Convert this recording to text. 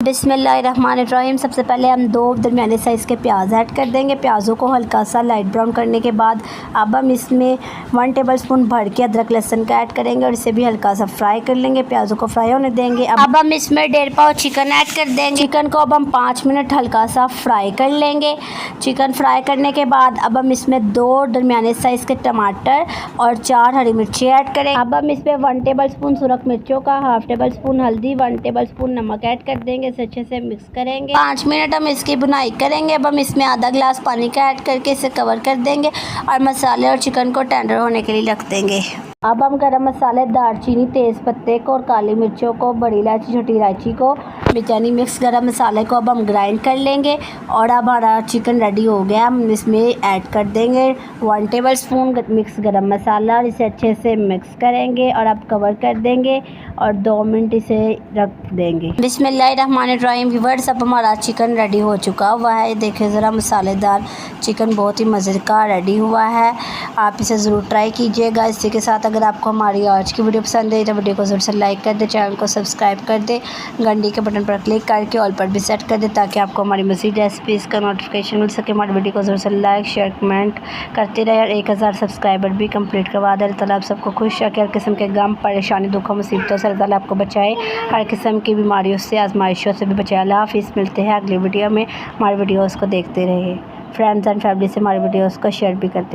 बिस्मिल्लाहिर्रहमानिर्रहीम। सबसे पहले हम 2 दरमियाने साइज़ के प्याज ऐड कर देंगे। प्याज़ों को हल्का सा लाइट ब्राउन करने के बाद अब हम इसमें 1 टेबलस्पून भर के अदरक लहसुन का ऐड करेंगे और इसे भी हल्का सा फ्राई कर लेंगे। प्याज़ों को फ्राई होने देंगे। अब हम इसमें 1.5 पाव चिकन ऐड कर देंगे। चिकन को अब हम 5 मिनट हल्का सा फ्राई कर लेंगे। चिकन फ्राई करने के बाद अब हम इसमें 2 दरमियाने साइज़ के टमाटर और 4 हरी मिर्ची ऐड करें। अब हम इसमें 1 टेबलस्पून सुरख मिर्चों का, 1/2 टेबलस्पून हल्दी, 1 टेबलस्पून नमक ऐड कर देंगे। इसे अच्छे से मिक्स करेंगे। 5 मिनट हम इसकी भुनाई करेंगे। अब हम इसमें आधा गिलास पानी का ऐड करके इसे कवर कर देंगे और मसाले और चिकन को टेंडर होने के लिए रख देंगे। अब हम गरम मसाले, दालचीनी, तेज़ पत्ते को और काली मिर्चों को, बड़ी इलायची, छोटी इलायची को, बिरयानी मिक्स गरम मसाले को अब हम ग्राइंड कर लेंगे। और अब हमारा चिकन रेडी हो गया। हम इसमें ऐड कर देंगे 1 टेबलस्पून मिक्स गरम मसाला और इसे अच्छे से मिक्स करेंगे और अब कवर कर देंगे और 2 मिनट इसे रख देंगे। बिस्मिल्लाहिर्रहमानिर्रहीम। व्यूअर्स, अब हमारा चिकन रेडी हो चुका हुआ है। देखिए ज़रा मसालेदार चिकन बहुत ही मज़े का रेडी हुआ है। आप इसे ज़रूर ट्राई कीजिएगा। इसी के साथ अगर आपको हमारी आज की वीडियो पसंद है तो वीडियो को ज़रूर से लाइक कर दें, चैनल को सब्सक्राइब कर दें, घंटी के बटन पर क्लिक करके ऑल पर भी सेट कर दें ताकि आपको हमारी मज़ीद रेसिपीज़ का नोटिफिकेशन मिल सके। हमारी वीडियो को ज़रूर से लाइक, शेयर, कमेंट करते रहे और 1000 सब्सक्राइबर भी कंप्लीट करवा दें। अल्लाह ताला आप सबको खुश रखे, हर किस्म के गम, परेशानी, दुखों, मुसीबतों से अल्लाह ताला आपको बचाए, हर किस्म की बीमारियों से, आजमाइशों से भी बचाए। अल्लाह हाफ़िज़। मिलते हैं अगली वीडियो में। हमारी वीडियोज़ को देखते रहिए। फ्रेंड्स एंड फैमिली से हमारी वीडियोज़ को शेयर भी करते